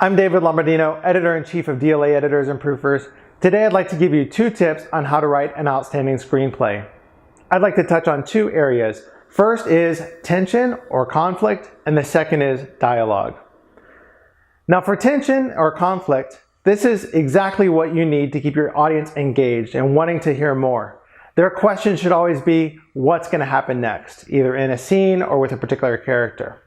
I'm David Lombardino, Editor-in-Chief of DLA Editors and Proofers. Today I'd like to give you 2 tips on how to write an outstanding screenplay. I'd like to touch on 2 areas. First is tension or conflict, and the second is dialogue. Now for tension or conflict, this is exactly what you need to keep your audience engaged and wanting to hear more. Their question should always be, what's going to happen next, either in a scene or with a particular character.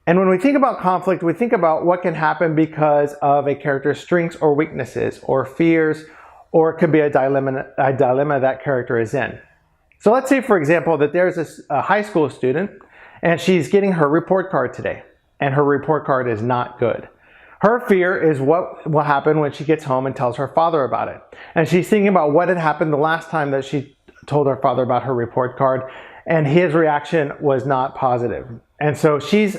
And when we think about conflict, we think about what can happen because of a character's strengths or weaknesses or fears, or it could be a dilemma that character is in. So let's say, for example, that there's a high school student and she's getting her report card today, and her report card is not good. Her fear is what will happen when she gets home and tells her father about it. And she's thinking about what had happened the last time that she told her father about her report card, and his reaction was not positive. And so she's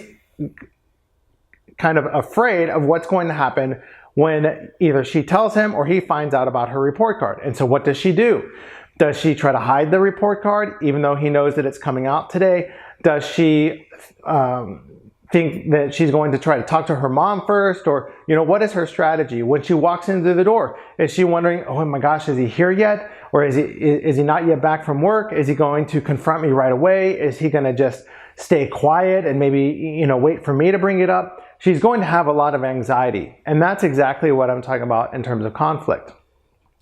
kind of afraid of what's going to happen when either she tells him or he finds out about her report card. And so what does she do? Does she try to hide the report card even though he knows that it's coming out today? Does she think that she's going to try to talk to her mom first? Or, what is her strategy? When she walks into the door, is she wondering, oh my gosh, is he here yet? Or is he not yet back from work? Is he going to confront me right away? Is he going to just stay quiet and maybe, wait for me to bring it up? She's going to have a lot of anxiety. And that's exactly what I'm talking about in terms of conflict.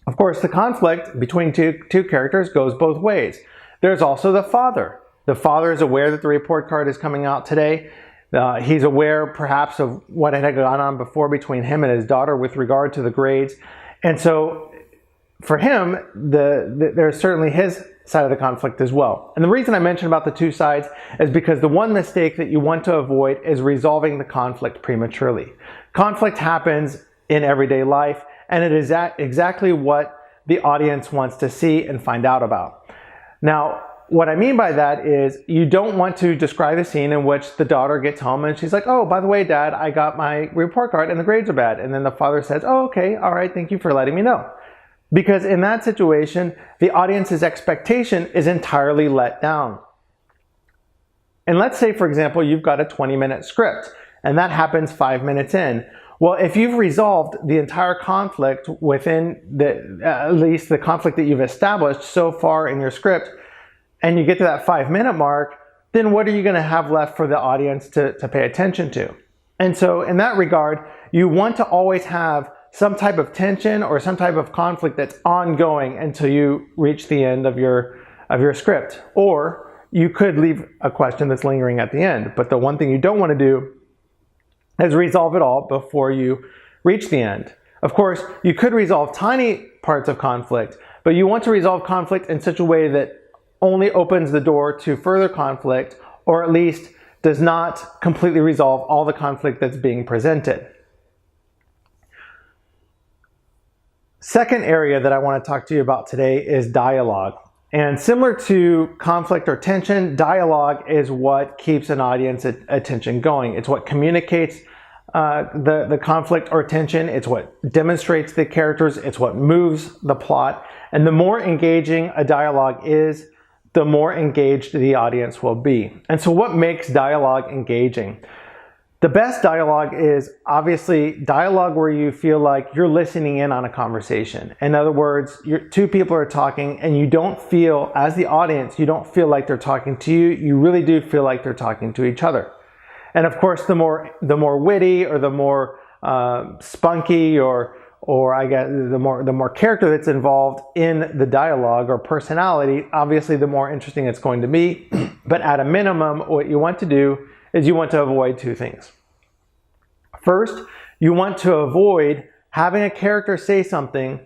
Of course, the conflict between two characters goes both ways. There's also the father. The father is aware that the report card is coming out today. He's aware perhaps of what had gone on before between him and his daughter with regard to the grades. And so for him, there's certainly his side of the conflict as well. And the reason I mention about the 2 sides is because the one mistake that you want to avoid is resolving the conflict prematurely. Conflict happens in everyday life, and it is exactly what the audience wants to see and find out about. Now, what I mean by that is you don't want to describe a scene in which the daughter gets home and she's like, oh, by the way, Dad, I got my report card and the grades are bad. And then the father says, oh, okay, all right, thank you for letting me know. Because in that situation, the audience's expectation is entirely let down. And let's say, for example, you've got a 20-minute script, and that happens 5 minutes in. Well, if you've resolved the entire conflict within at least the conflict that you've established so far in your script, and you get to that 5-minute mark, then what are you going to have left for the audience to pay attention to? And so in that regard, you want to always have some type of tension or some type of conflict that's ongoing until you reach the end of your script. Or you could leave a question that's lingering at the end. But the one thing you don't want to do is resolve it all before you reach the end. Of course, you could resolve tiny parts of conflict, but you want to resolve conflict in such a way that only opens the door to further conflict, or at least does not completely resolve all the conflict that's being presented. Second area that I want to talk to you about today is dialogue. And similar to conflict or tension, dialogue is what keeps an audience's attention going. It's what communicates the conflict or tension. It's what demonstrates the characters. It's what moves the plot. And the more engaging a dialogue is, the more engaged the audience will be. And so what makes dialogue engaging? The best dialogue is obviously dialogue where you feel like you're listening in on a conversation. In other words, 2 people are talking and you don't feel, as the audience, you don't feel like they're talking to you. You really do feel like they're talking to each other. And of course, the more witty or the more spunky or I guess the more character that's involved in the dialogue or personality, obviously the more interesting it's going to be. But at a minimum, what you want to do is you want to avoid 2 things. First, you want to avoid having a character say something,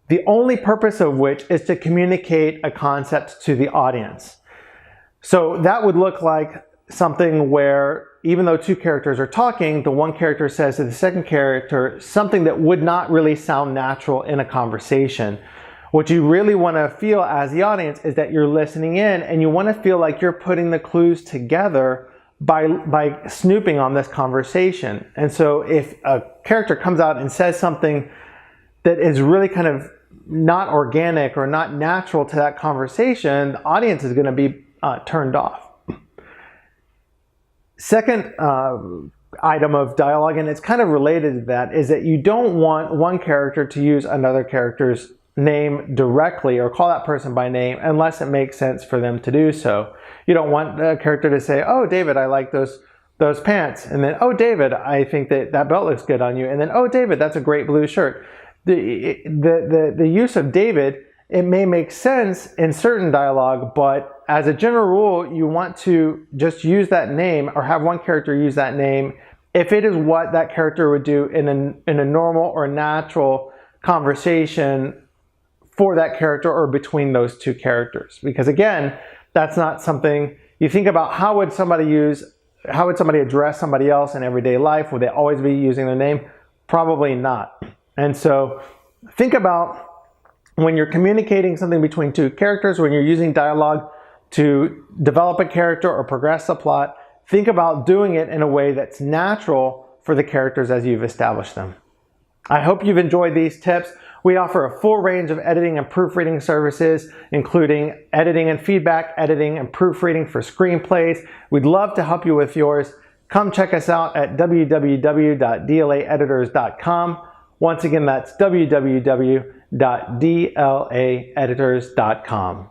the only purpose of which is to communicate a concept to the audience. So that would look like something where even though 2 characters are talking, the one character says to the second character something that would not really sound natural in a conversation. What you really want to feel as the audience is that you're listening in, and you want to feel like you're putting the clues together by snooping on this conversation. And so if a character comes out and says something that is really kind of not organic or not natural to that conversation, the audience is going to be turned off. Second item of dialogue, and it's kind of related to that, is that you don't want one character to use another character's name directly or call that person by name unless it makes sense for them to do so. You don't want a character to say, "Oh, David, I like those pants," and then, "Oh, David, I think that belt looks good on you," and then, "Oh, David, that's a great blue shirt." The use of David, it may make sense in certain dialogue, but as a general rule, you want to just use that name or have one character use that name if it is what that character would do in a normal or natural conversation for that character or between those two characters. Because again, that's not something you think about. How would somebody address somebody else in everyday life? Would they always be using their name? Probably not. And so think about when you're communicating something between two characters, when you're using dialogue to develop a character or progress the plot, think about doing it in a way that's natural for the characters as you've established them. I hope you've enjoyed these tips. We offer a full range of editing and proofreading services, including editing and feedback, editing and proofreading for screenplays. We'd love to help you with yours. Come check us out at www.dlaeditors.com. Once again, that's www.dlaeditors.com.